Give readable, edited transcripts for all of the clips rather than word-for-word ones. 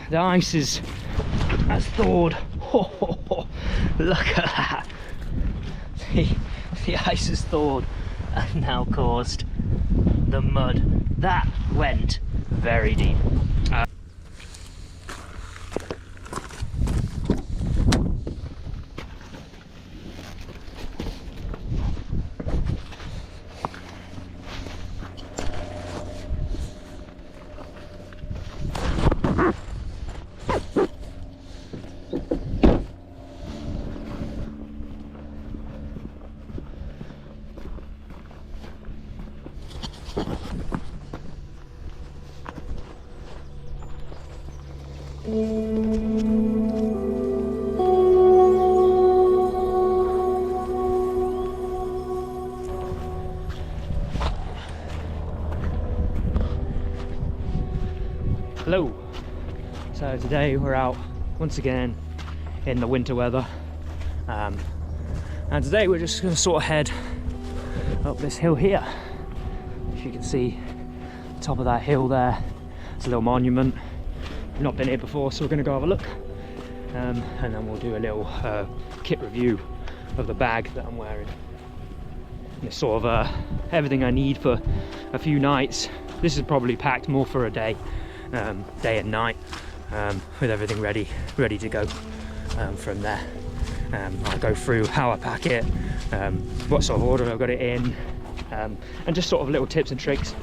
The ice has thawed. Look at that. The ice has thawed and now caused the mud. That went very deep. Hello. So today we're out once again in the winter weather, and today we're just going to sort of head up this hill here. As you can see, top of that hill there, it's a little monument. We've not been here before, so we're going to go have a look, and then we'll do a little kit review of the bag that I'm wearing. And it's sort of everything I need for a few nights. This is probably packed more for a day. Day and night, with everything ready to go from there. I'll go through how I pack it, what sort of order I've got it in, and just sort of little tips and tricks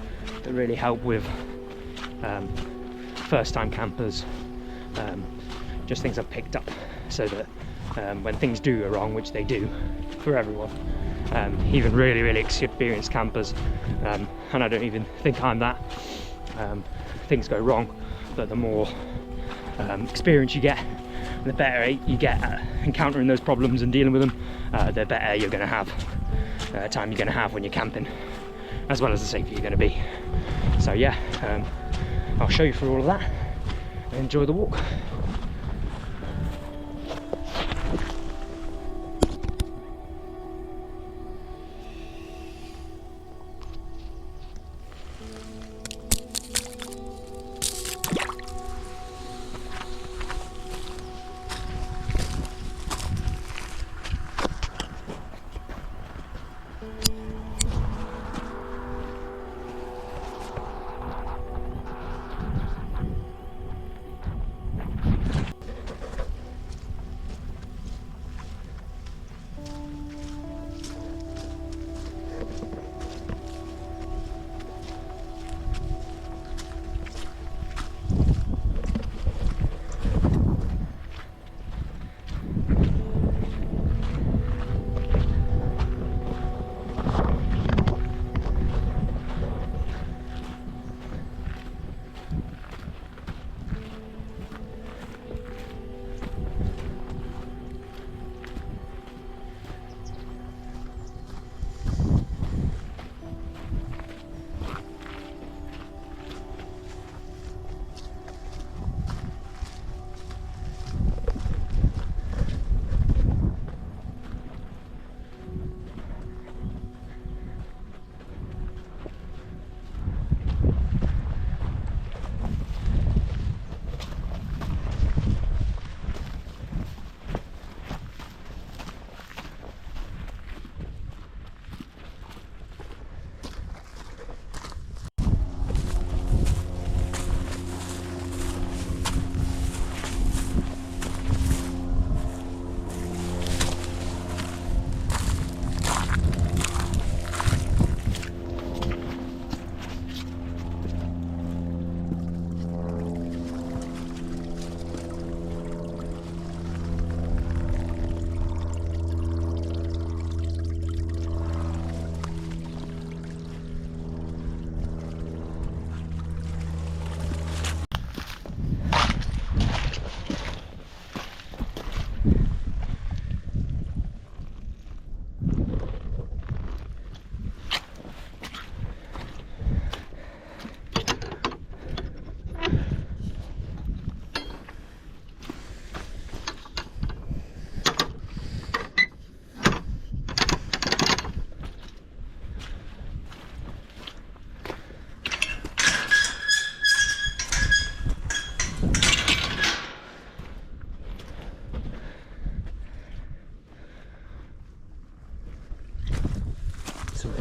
that really help with first time campers, just things I've picked up so that when things do go wrong, which they do for everyone, even really experienced campers, and I don't even think I'm that, things go wrong, but the more experience you get, the better you get at encountering those problems and dealing with them, the better you're going to have, time you're going to have when you're camping, as well as the safer you're going to be. So yeah, I'll show you through all of that and enjoy the walk.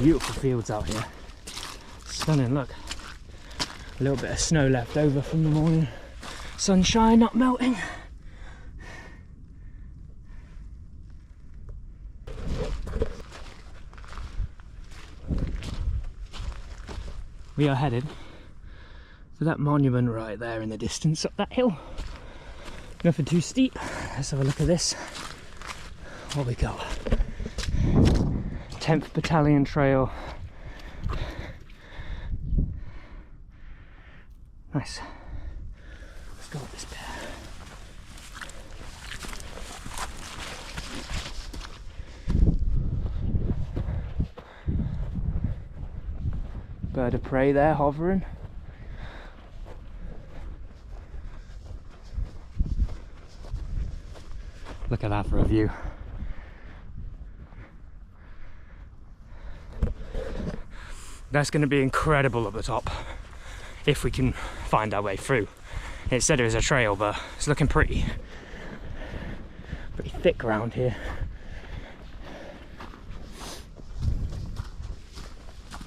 Beautiful fields out here. Stunning, look. A little bit of snow left over from the morning. Sunshine not melting. We are headed to that monument right there in the distance up that hill. Nothing too steep. Let's have a look at this. What we got? 10th Battalion Trail. Nice. Let's go up this bit. Bird of prey there hovering. Look at that for a view. That's going to be incredible at the top if we can find our way through. It said it was a trail, but it's looking pretty thick around here.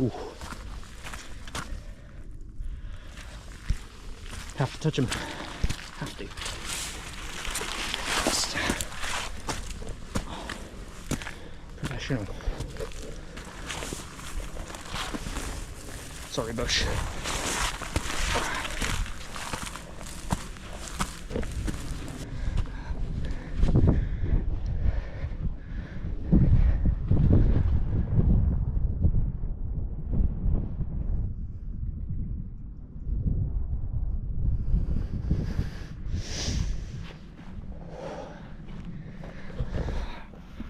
Ooh. Have to touch them. Have to. Professional. Sorry, bush.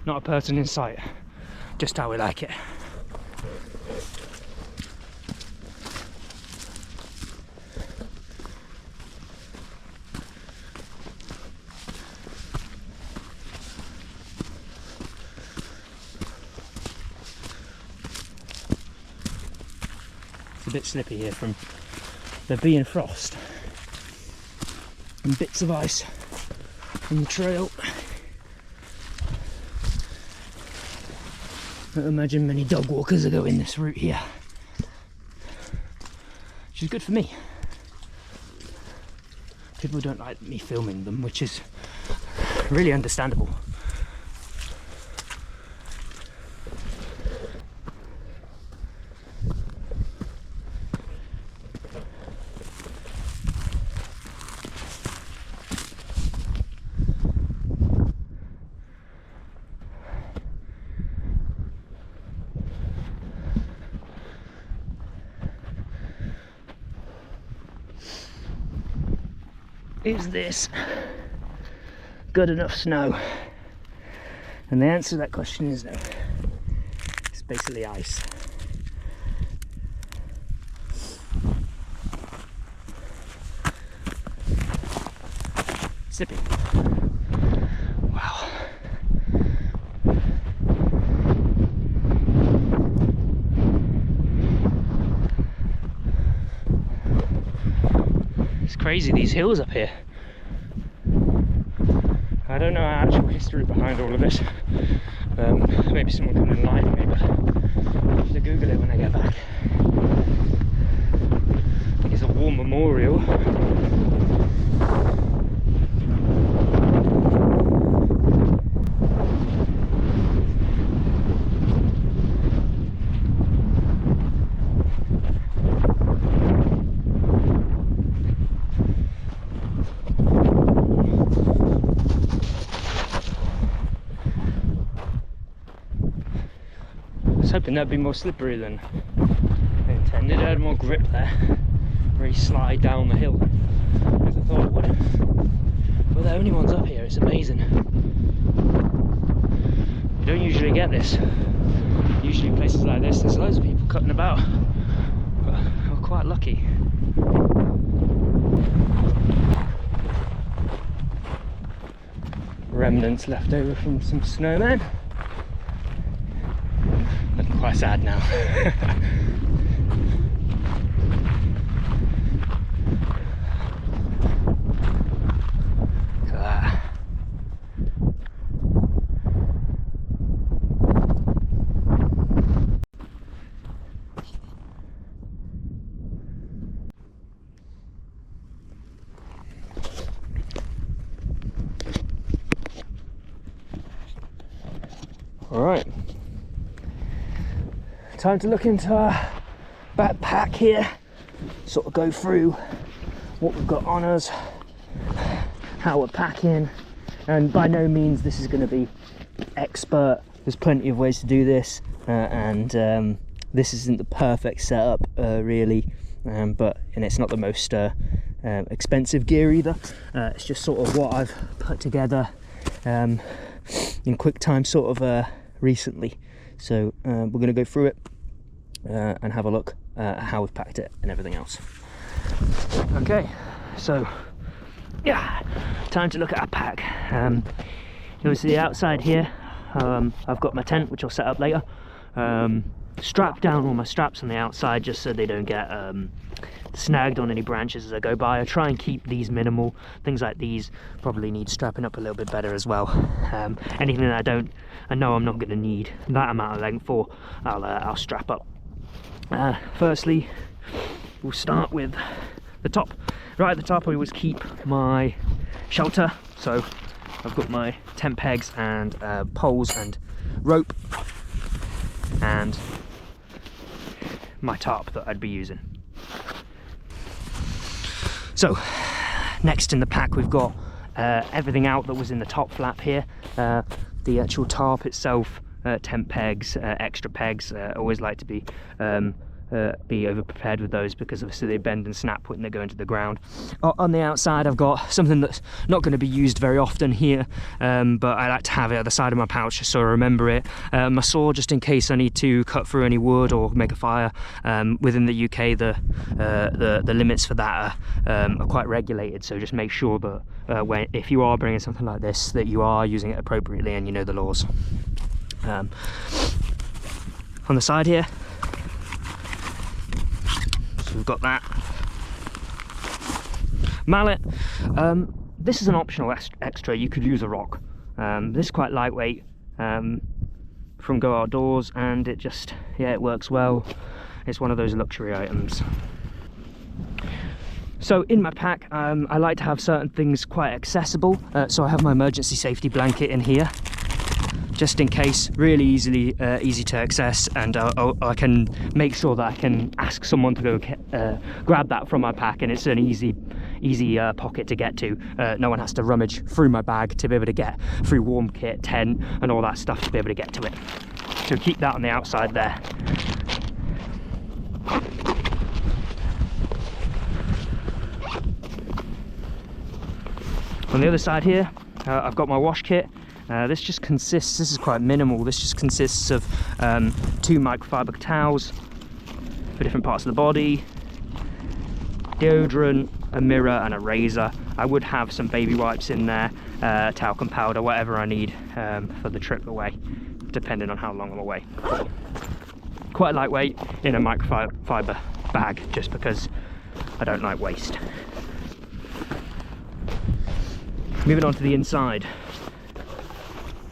Not a person in sight, just how we like it. It's a bit slippy here from there being frost and bits of ice on the trail. I don't imagine many dog walkers are going this route here, which is good for me. People don't like me filming them, which is really understandable. Is this good enough snow? And the answer to that question is no. It's basically ice. Slippy. Wow. It's crazy, these hills up here. I don't know our actual history behind all of this. Maybe someone can enlighten me, but I'll have to Google it when I get back. I think it's a war memorial. I was hoping that'd be more slippery than I intended. I had more grip there, very slide down the hill, as I thought it would. We're the only ones up here, it's amazing. You don't usually get this. Usually in places like this there's loads of people cutting about, but we're quite lucky. Remnants left over from some snowmen. Looking quite sad now. Look at that. All right, time to look into our backpack here, sort of go through what we've got on us, how we're packing, and by no means this is going to be expert. There's plenty of ways to do this, and this isn't the perfect setup really, and it's not the most expensive gear either. It's just sort of what I've put together in quick time sort of recently. So we're going to go through it and have a look at how we've packed it and everything else. Okay, so yeah, time to look at our pack. You'll see outside here, I've got my tent, which I'll set up later. Strapped down all my straps on the outside just so they don't get snagged on any branches as I go by. I try and keep these minimal. Things like these probably need strapping up a little bit better as well. Anything that I know I'm not going to need that amount of length for, I'll strap up. Firstly, we'll start with the top. Right at the top I always keep my shelter, so I've got my tent pegs and poles and rope and my tarp that I'd be using. So next in the pack we've got everything out that was in the top flap here, the actual tarp itself, tent pegs, extra pegs. I always like to be over prepared with those because obviously they bend and snap when they go into the ground. On the outside I've got something that's not going to be used very often here, but I like to have it at the side of my pouch just so I remember it. My saw, just in case I need to cut through any wood or make a fire. Within the UK the limits for that are quite regulated, so just make sure that if you are bringing something like this, that you are using it appropriately and you know the laws. On the side here, so we've got that mallet. This is an optional extra. You could use a rock. This is quite lightweight from Go Outdoors, and it just, yeah, it works well. It's one of those luxury items. So in my pack, I like to have certain things quite accessible. So I have my emergency safety blanket in here, just in case, really easy to access, and I can make sure that I can ask someone to go grab that from my pack, and it's an easy pocket to get to. No one has to rummage through my bag to be able to get through warm kit, tent and all that stuff to be able to get to it. So keep that on the outside there. On the other side here, I've got my wash kit. This is quite minimal. This just consists of 2 microfiber towels for different parts of the body, deodorant, a mirror and a razor. I would have some baby wipes in there, talcum powder, whatever I need for the trip away, depending on how long I'm away. Quite lightweight in a microfiber bag, just because I don't like waste. Moving on to the inside.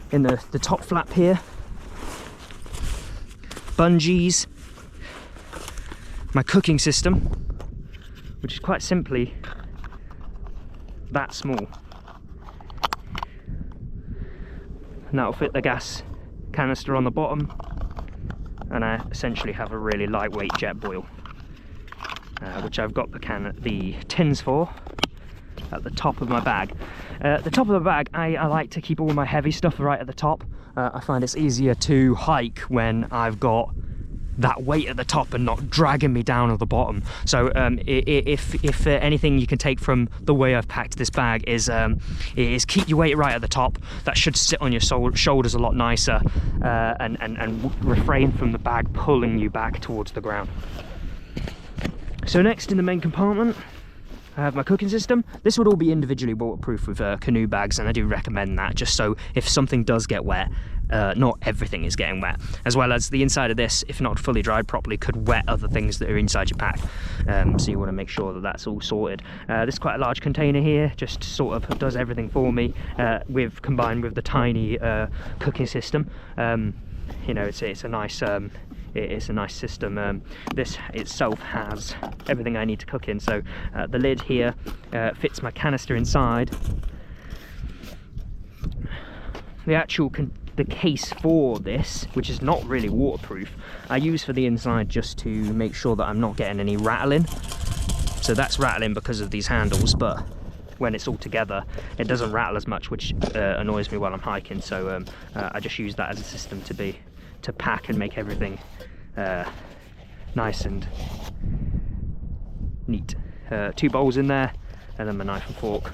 In the top flap here, bungees, my cooking system, which is quite simply that small, and that'll fit the gas canister on the bottom, and I essentially have a really lightweight Jetboil, which I've got the tins for at the top of my bag. The top of the bag, I like to keep all my heavy stuff right at the top. I find it's easier to hike when I've got that weight at the top and not dragging me down at the bottom. So if anything you can take from the way I've packed this bag is keep your weight right at the top. That should sit on your shoulders a lot nicer, and refrain from the bag pulling you back towards the ground. So next in the main compartment, I have my cooking system. This would all be individually waterproof with canoe bags, and I do recommend that, just so if something does get wet, not everything is getting wet. As well as the inside of this, if not fully dried properly, could wet other things that are inside your pack. So you want to make sure that that's all sorted. This is quite a large container here, just sort of does everything for me, combined with the tiny cooking system. You know, it's a nice it's a nice system. This itself has everything I need to cook in. So the lid here fits my canister inside. The actual the case for this, which is not really waterproof, I use for the inside just to make sure that I'm not getting any rattling. So that's rattling because of these handles, but when it's all together it doesn't rattle as much, which annoys me while I'm hiking. So I just use that as a system to pack and make everything nice and neat. 2 bowls in there, and then my knife and fork.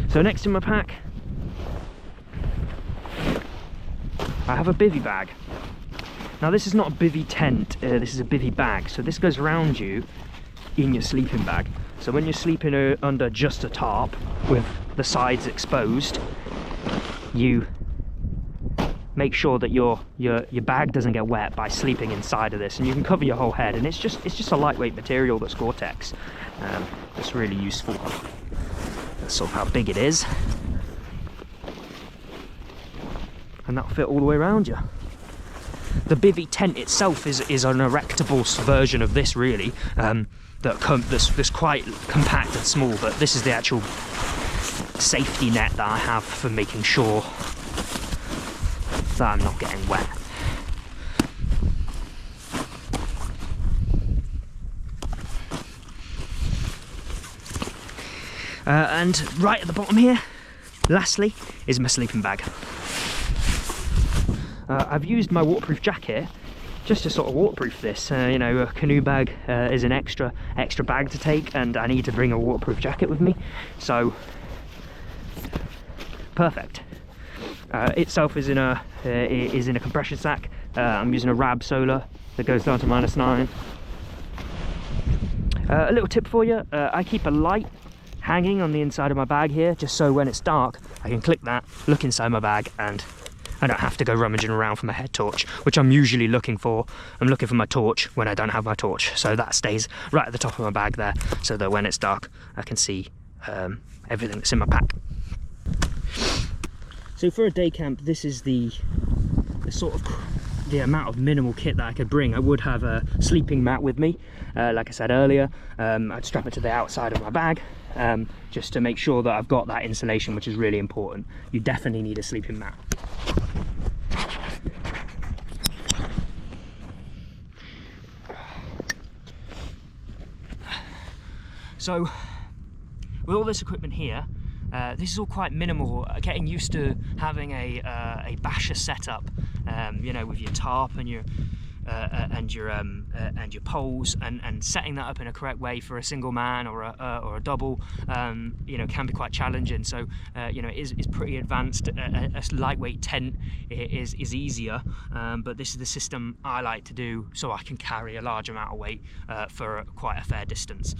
So next in my pack, I have a bivy bag. Now this is not a bivy tent, this is a bivy bag. So this goes around you in your sleeping bag. So when you're sleeping under just a tarp with the sides exposed, you make sure that your bag doesn't get wet by sleeping inside of this, and you can cover your whole head. And it's just a lightweight material that's Gore-Tex. It's really useful. That's sort of how big it is, and that'll fit all the way around you. The bivy tent itself is an erectable version of this, really, that's quite compact and small, but this is the actual safety net that I have for making sure that I'm not getting wet. And right at the bottom here, lastly, is my sleeping bag. I've used my waterproof jacket just to sort of waterproof this. You know, a canoe bag is an extra bag to take, and I need to bring a waterproof jacket with me, so perfect. Itself is in a compression sack. I'm using a Rab Solar that goes down to -9. A little tip for you: I keep a light hanging on the inside of my bag here, just so when it's dark I can click that, look inside my bag, and I don't have to go rummaging around for my head torch, which I'm usually looking for. I'm looking for my torch when I don't have my torch, so that stays right at the top of my bag there, so that when it's dark I can see everything that's in my pack. So for a day camp, this is the sort of the amount of minimal kit that I could bring. I would have a sleeping mat with me, like I said earlier. I'd strap it to the outside of my bag, just to make sure that I've got that insulation, which is really important. You definitely need a sleeping mat. So with all this equipment here, this is all quite minimal. Getting used to having a basher setup, you know, with your tarp and your poles, and setting that up in a correct way for a single man or a double, you know, can be quite challenging. So you know, is pretty advanced. A lightweight tent is easier, but this is the system I like to do, so I can carry a large amount of weight for quite a fair distance.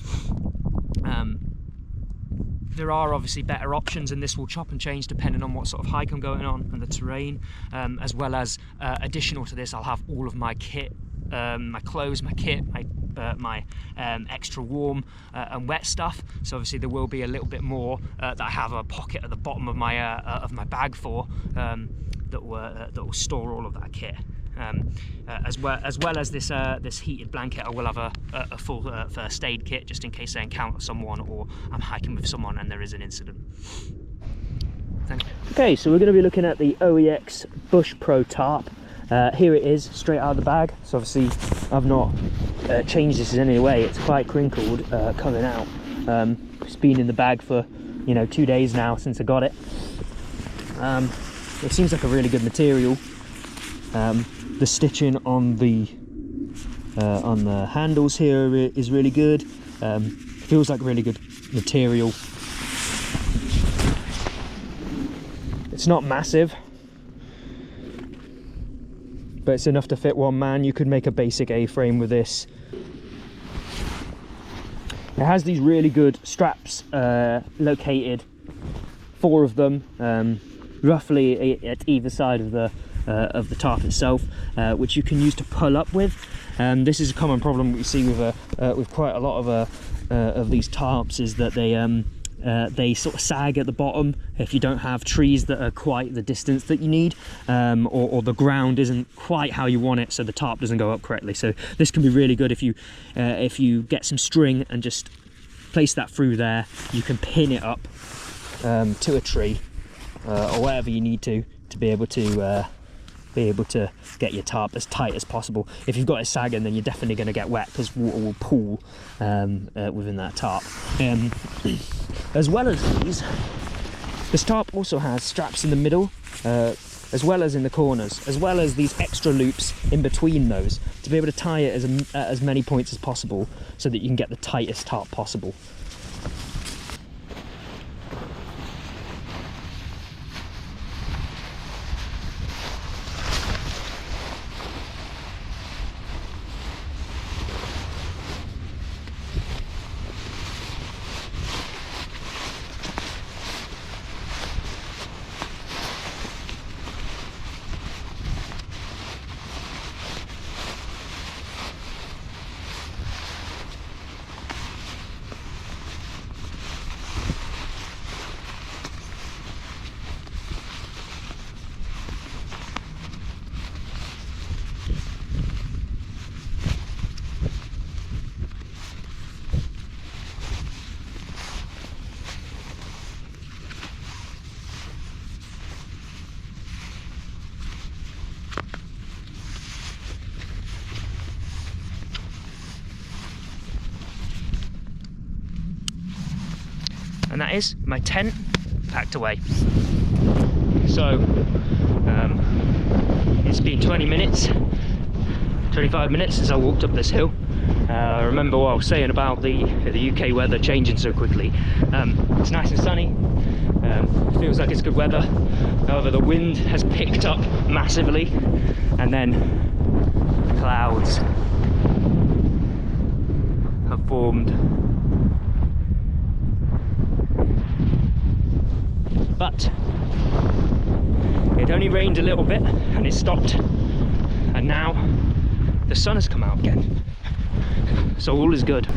There are obviously better options, and this will chop and change depending on what sort of hike I'm going on and the terrain, as well as additional to this, I'll have all of my kit, my clothes, my kit, my extra warm and wet stuff. So obviously there will be a little bit more that I have a pocket at the bottom of my bag for, that will store all of that kit. As well as this heated blanket, I will have a full first aid kit, just in case I encounter someone or I'm hiking with someone and there is an incident. Thank you. Okay, so we're going to be looking at the OEX Bush Pro tarp. Here it is, straight out of the bag. So obviously I've not changed this in any way. It's quite crinkled coming out. It's been in the bag for, you know, 2 days now since I got it. It seems like a really good material. The stitching on the handles here is really good. Feels like really good material. It's not massive, but it's enough to fit one man. You could make a basic A-frame with this. It has these really good straps located, 4 of them, roughly at either side of the tarp itself, which you can use to pull up with. This is a common problem we see with quite a lot of these tarps, is that they sort of sag at the bottom if you don't have trees that are quite the distance that you need, or the ground isn't quite how you want it, so the tarp doesn't go up correctly. So this can be really good if you get some string and just place that through there. You can pin it up to a tree or whatever you need to be able to get your tarp as tight as possible. If you've got it sagging, then you're definitely going to get wet because water will pool within that tarp. As well as these, this tarp also has straps in the middle, as well as in the corners, as well as these extra loops in between those to be able to tie it at as many points as possible so that you can get the tightest tarp possible. And that is my tent packed away. So it's been 25 minutes since I walked up this hill. Remember what I was saying about the UK weather changing so quickly. It's nice and sunny, feels like it's good weather. However, the wind has picked up massively, and then clouds have formed. But it only rained a little bit and it stopped, and now the sun has come out again, so all is good.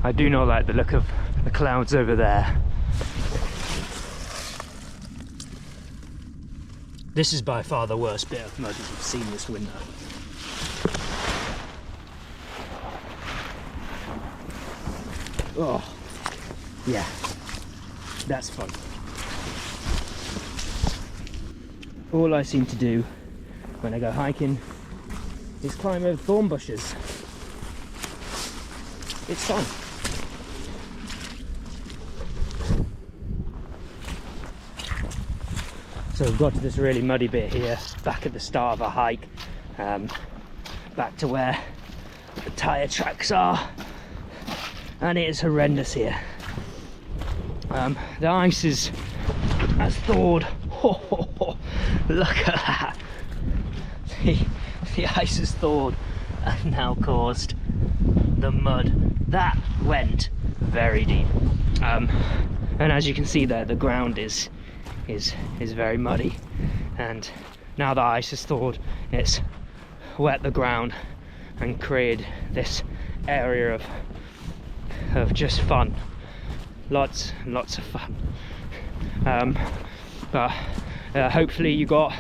I do not like the look of the clouds over there. This is by far the worst bit of mud we've seen this winter. Oh yeah, that's fun. All I seem to do when I go hiking is climb over thorn bushes. It's fun. So we've got to this really muddy bit here, back at the start of our hike, back to where the tyre tracks are, and it is horrendous here. The ice has thawed. Look at that. The ice has thawed and now caused the mud. That went very deep. And as you can see there, the ground is very muddy. And now the ice has thawed, it's wet the ground and created this area of just fun. Lots and lots of fun. But hopefully you got,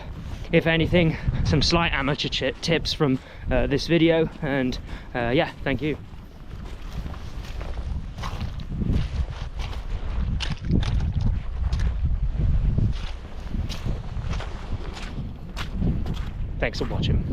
if anything, some slight amateur tips from this video, and yeah, thank you. Thanks for watching.